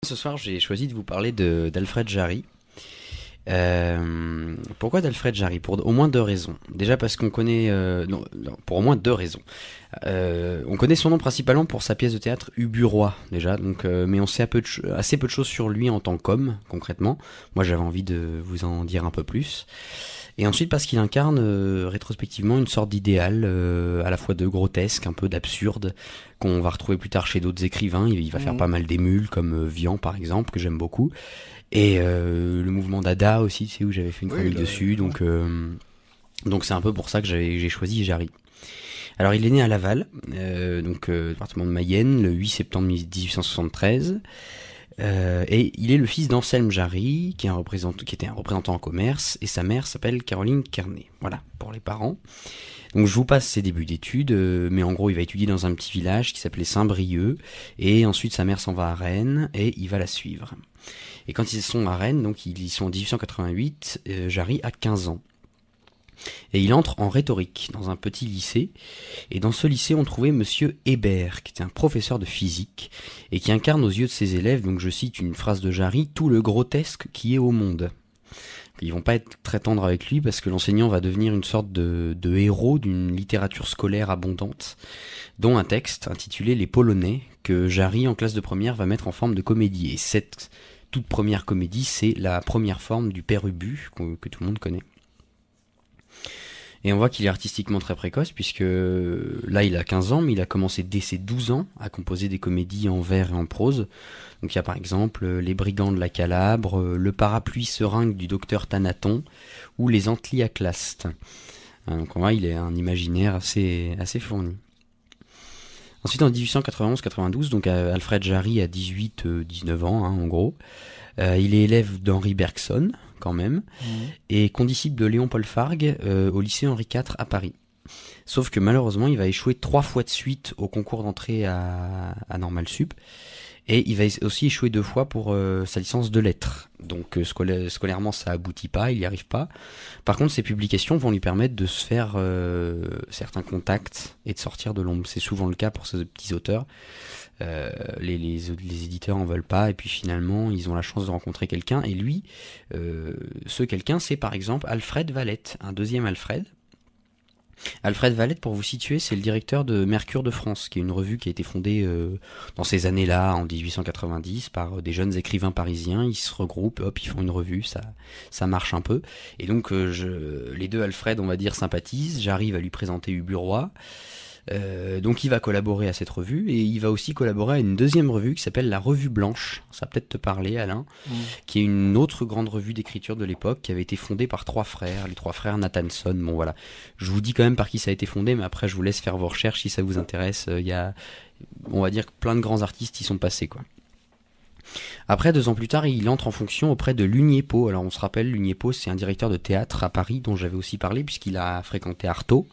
Ce soir, j'ai choisi de vous parler d'Alfred Jarry. Pourquoi d'Alfred Jarry? Pour au moins deux raisons. Déjà parce qu'on connaît... non, pour au moins deux raisons. On connaît son nom principalement pour sa pièce de théâtre Ubu Roi, déjà. Donc, mais on sait assez peu de choses sur lui en tant qu'homme, concrètement. Moi, j'avais envie de vous en dire un peu plus. Et ensuite parce qu'il incarne rétrospectivement une sorte d'idéal, à la fois de grotesque, un peu d'absurde, qu'on va retrouver plus tard chez d'autres écrivains. Il va faire pas mal d'émules, comme Vian par exemple, que j'aime beaucoup. Et le mouvement Dada aussi, c'est où j'avais fait une chronique dessus. Donc c'est un peu pour ça que j'ai choisi Jarry. Alors il est né à Laval, département de Mayenne, le 8 septembre 1873. Et il est le fils d'Anselme Jarry, qui était un représentant en commerce, et sa mère s'appelle Caroline Carnet. Voilà, pour les parents. Donc je vous passe ses débuts d'études, mais en gros il va étudier dans un petit village qui s'appelait Saint-Brieuc, et ensuite sa mère s'en va à Rennes, et il va la suivre. Et quand ils sont à Rennes, donc ils sont en 1888, Jarry a 15 ans. Et il entre en rhétorique dans un petit lycée. Et dans ce lycée, on trouvait Monsieur Hébert, qui était un professeur de physique, et qui incarne aux yeux de ses élèves, donc je cite une phrase de Jarry, tout le grotesque qui est au monde. Ils vont pas être très tendres avec lui, parce que l'enseignant va devenir une sorte de héros d'une littérature scolaire abondante, dont un texte intitulé Les Polonais, que Jarry, en classe de première, va mettre en forme de comédie. Et cette toute première comédie, c'est la première forme du Père Ubu, que tout le monde connaît. Et on voit qu'il est artistiquement très précoce, puisque là il a 15 ans, mais il a commencé dès ses 12 ans à composer des comédies en vers et en prose. Donc il y a par exemple Les Brigands de la Calabre, Le Parapluie seringue du docteur Thanaton, ou Les Antliaclastes. Donc on voit il a un imaginaire assez fourni. Ensuite en 1891-92, donc Alfred Jarry a 18-19 ans en gros. Il est élève d'Henri Bergson, quand même, et condisciple de Léon-Paul Fargue au lycée Henri IV à Paris. Sauf que malheureusement, il va échouer 3 fois de suite au concours d'entrée à Normal Sup, et il va aussi échouer 2 fois pour sa licence de lettres. Donc scolairement, ça aboutit pas, il y arrive pas. Par contre, ses publications vont lui permettre de se faire certains contacts et de sortir de l'ombre. C'est souvent le cas pour ces petits auteurs. Les éditeurs en veulent pas, et puis finalement ils ont la chance de rencontrer quelqu'un, et lui ce quelqu'un, c'est par exemple Alfred Valette, un deuxième Alfred. Alfred Valette, pour vous situer, c'est le directeur de Mercure de France, qui est une revue qui a été fondée dans ces années-là, en 1890, par des jeunes écrivains parisiens. Ils se regroupent, hop, ils font une revue, ça marche un peu. Et donc les deux Alfred, on va dire, sympathisent. J'arrive à lui présenter Ubu Roi. Donc il va collaborer à cette revue, et il va aussi collaborer à une deuxième revue qui s'appelle La Revue Blanche. Ça va peut-être te parler, Alain, qui est une autre grande revue d'écriture de l'époque, qui avait été fondée par 3 frères, les 3 frères Nathanson. Bon voilà, je vous dis quand même par qui ça a été fondé, mais après je vous laisse faire vos recherches si ça vous intéresse. Il y a, on va dire que plein de grands artistes y sont passés, quoi. Après, 2 ans plus tard, il entre en fonction auprès de Lugnepo. Alors on se rappelle, Lugnepo, c'est un directeur de théâtre à Paris dont j'avais aussi parlé, puisqu'il a fréquenté Artaud.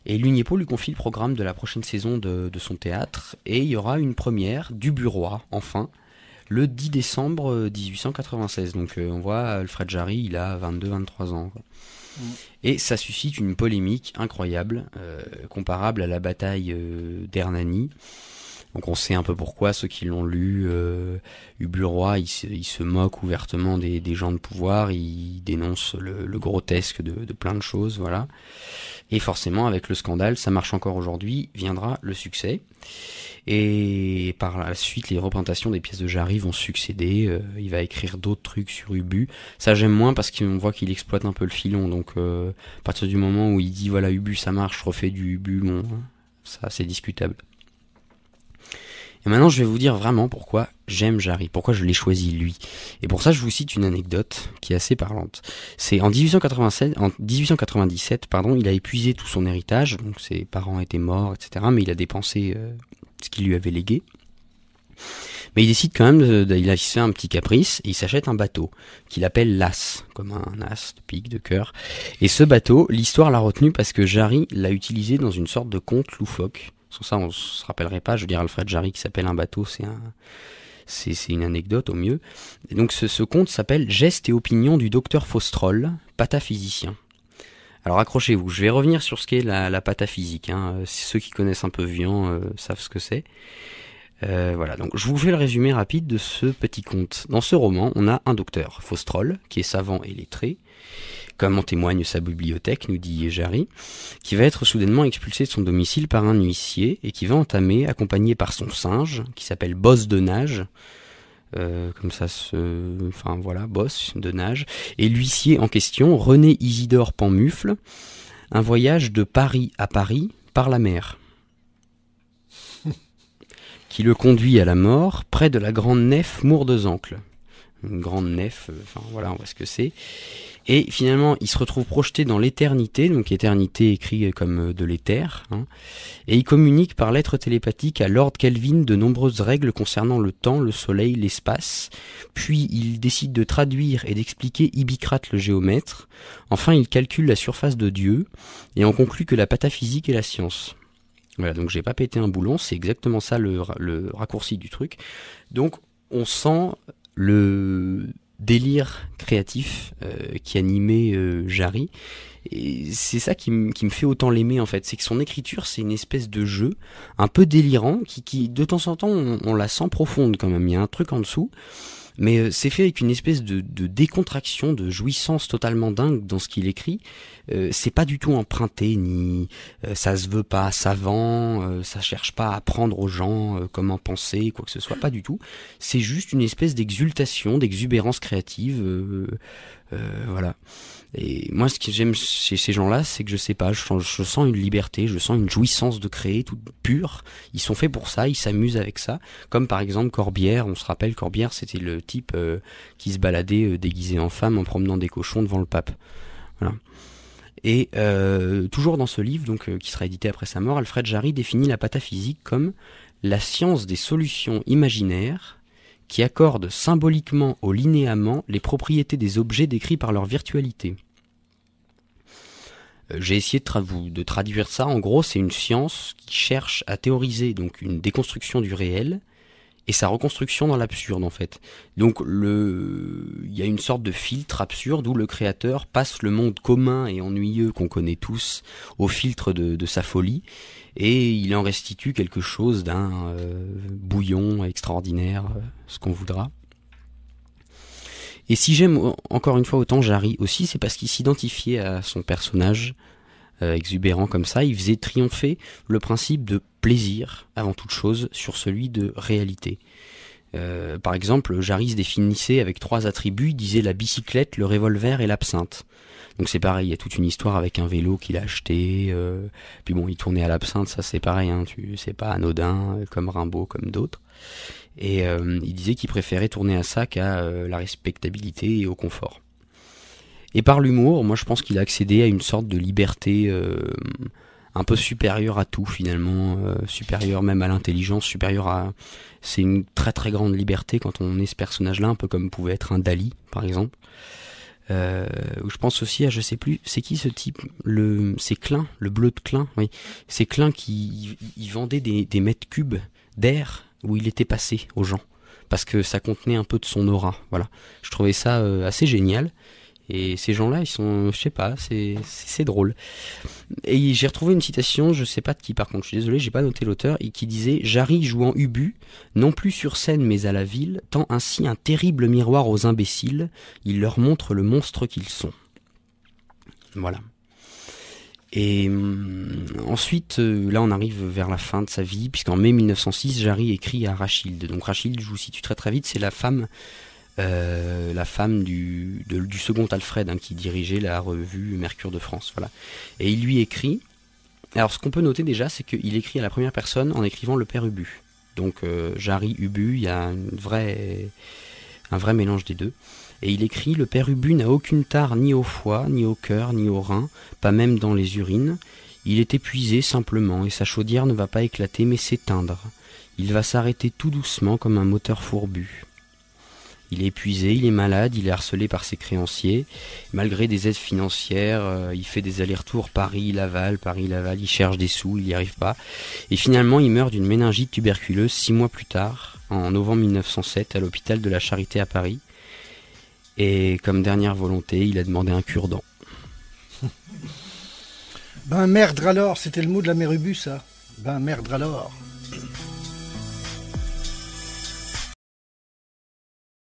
Et Lugnepo lui confie le programme de la prochaine saison de son théâtre, et il y aura une première d'Ubu Roi, enfin, le 10 décembre 1896. Donc on voit Alfred Jarry, il a 22-23 ans. Et ça suscite une polémique incroyable, comparable à la bataille d'Hernani. Donc on sait un peu pourquoi, ceux qui l'ont lu. Ubu Roi, il se moque ouvertement des gens de pouvoir, il dénonce le grotesque de plein de choses, voilà. Et forcément, avec le scandale, ça marche encore aujourd'hui, viendra le succès. Et par la suite, les représentations des pièces de Jarry vont succéder. Il va écrire d'autres trucs sur Ubu. Ça, j'aime moins parce qu'on voit qu'il exploite un peu le filon. Donc, à partir du moment où il dit, voilà, Ubu, ça marche, je refais du Ubu, bon, ça, c'est discutable. Et maintenant, je vais vous dire vraiment pourquoi j'aime Jarry, pourquoi je l'ai choisi lui. Et pour ça, je vous cite une anecdote qui est assez parlante. C'est en 1897, il a épuisé tout son héritage, donc ses parents étaient morts, etc. Mais il a dépensé ce qu'il lui avait légué. Mais il décide quand même, il a fait un petit caprice, et il s'achète un bateau qu'il appelle l'As, comme un as de pique, de cœur. Et ce bateau, l'histoire l'a retenu parce que Jarry l'a utilisé dans une sorte de conte loufoque. Sans ça, on se rappellerait pas. Je veux dire, Alfred Jarry qui s'appelle un bateau, c'est une anecdote au mieux. Et donc ce conte s'appelle Gestes et opinions du docteur Faustrol, pataphysicien. Alors accrochez-vous, je vais revenir sur ce qu'est la pataphysique. Ceux qui connaissent un peu Vian savent ce que c'est. Voilà, donc je vous fais le résumé rapide de ce petit conte. Dans ce roman, on a un docteur, Faustrol, qui est savant et lettré, comme en témoigne sa bibliothèque, nous dit Jarry, qui va être soudainement expulsé de son domicile par un huissier et qui va entamer, accompagné par son singe, qui s'appelle Boss de Nage, Boss de Nage, et l'huissier en question, René Isidore Panmufle, un voyage de Paris à Paris par la mer, qui le conduit à la mort près de la grande nef Mourdezancle. Une grande nef, on voit ce que c'est. Et finalement, il se retrouve projeté dans l'éternité, donc éternité écrit comme de l'éther, et il communique par lettre télépathique à Lord Kelvin de nombreuses règles concernant le temps, le soleil, l'espace, puis il décide de traduire et d'expliquer Ibicrate le géomètre, enfin il calcule la surface de Dieu, et en conclut que la pataphysique est la science. Voilà, donc j'ai pas pété un boulon, c'est exactement ça le raccourci du truc. Donc on sent le délire créatif qui animait Jarry, et c'est ça qui me fait autant l'aimer en fait, c'est que son écriture c'est une espèce de jeu un peu délirant qui de temps en temps on la sent profonde quand même, il y a un truc en dessous, mais c'est fait avec une espèce de décontraction, de jouissance totalement dingue dans ce qu'il écrit. C'est pas du tout emprunté, ni ça se veut pas savant, ça cherche pas à apprendre aux gens comment penser, quoi que ce soit, pas du tout. C'est juste une espèce d'exultation, d'exubérance créative, voilà. Et moi, ce que j'aime chez ces gens-là, c'est que je sais pas, je sens une liberté, je sens une jouissance de créer, toute pure. Ils sont faits pour ça, ils s'amusent avec ça. Comme par exemple Corbière, on se rappelle, Corbière, c'était le type qui se baladait déguisé en femme en promenant des cochons devant le pape. Voilà. Et toujours dans ce livre, donc qui sera édité après sa mort, Alfred Jarry définit la pataphysique comme la science des solutions imaginaires qui accorde symboliquement aux linéaments les propriétés des objets décrits par leur virtualité. J'ai essayé de traduire ça. En gros, c'est une science qui cherche à théoriser donc une déconstruction du réel et sa reconstruction dans l'absurde en fait. Donc il y a une sorte de filtre absurde où le créateur passe le monde commun et ennuyeux qu'on connaît tous au filtre de sa folie et il en restitue quelque chose d'un bouillon extraordinaire, ce qu'on voudra. Et si j'aime encore une fois autant Jarry aussi, c'est parce qu'il s'identifiait à son personnage exubérant comme ça, il faisait triompher le principe de plaisir avant toute chose sur celui de réalité. Par exemple, Jarry se définissait avec 3 attributs, il disait la bicyclette, le revolver et l'absinthe. Donc c'est pareil, il y a toute une histoire avec un vélo qu'il a acheté, puis bon, il tournait à l'absinthe, ça c'est pareil, c'est pas anodin, comme Rimbaud, comme d'autres. Et il disait qu'il préférait tourner à ça qu'à la respectabilité et au confort. Et par l'humour, moi je pense qu'il a accédé à une sorte de liberté un peu supérieure à tout finalement, supérieure même à l'intelligence, supérieure à... C'est une très très grande liberté quand on est ce personnage-là, un peu comme pouvait être un Dali par exemple. Je pense aussi à, je sais plus, c'est qui ce type, c'est Klein, le bleu de Klein, oui. C'est Klein qui il vendait des mètres cubes d'air où il était passé aux gens, parce que ça contenait un peu de son aura, voilà. Je trouvais ça assez génial, et ces gens-là, ils sont, je sais pas, c'est drôle. Et j'ai retrouvé une citation, je sais pas de qui par contre, je suis désolé, j'ai pas noté l'auteur, et qui disait « Jarry jouant Ubu, non plus sur scène mais à la ville, tend ainsi un terrible miroir aux imbéciles, il leur montre le monstre qu'ils sont. » Voilà. Et ensuite, là on arrive vers la fin de sa vie, puisqu'en mai 1906, Jarry écrit à Rachilde. Donc Rachilde, je vous situe très très vite, c'est la femme du second Alfred, qui dirigeait la revue Mercure de France. Voilà. Et il lui écrit... Alors ce qu'on peut noter déjà, c'est qu'il écrit à la première personne en écrivant le père Ubu. Donc Jarry, Ubu, il y a un vrai mélange des deux. Et il écrit « Le père Ubu n'a aucune tare ni au foie, ni au cœur, ni au rein, pas même dans les urines. Il est épuisé simplement, et sa chaudière ne va pas éclater, mais s'éteindre. Il va s'arrêter tout doucement comme un moteur fourbu. Il est épuisé, il est malade, il est harcelé par ses créanciers. Malgré des aides financières, il fait des allers-retours Paris-Laval, il cherche des sous, il n'y arrive pas. Et finalement, il meurt d'une méningite tuberculeuse 6 mois plus tard, en novembre 1907, à l'hôpital de la Charité à Paris. Et comme dernière volonté, il a demandé un cure-dent. Ben merde alors, c'était le mot de la mère Ubu, ça. Ben merde alors.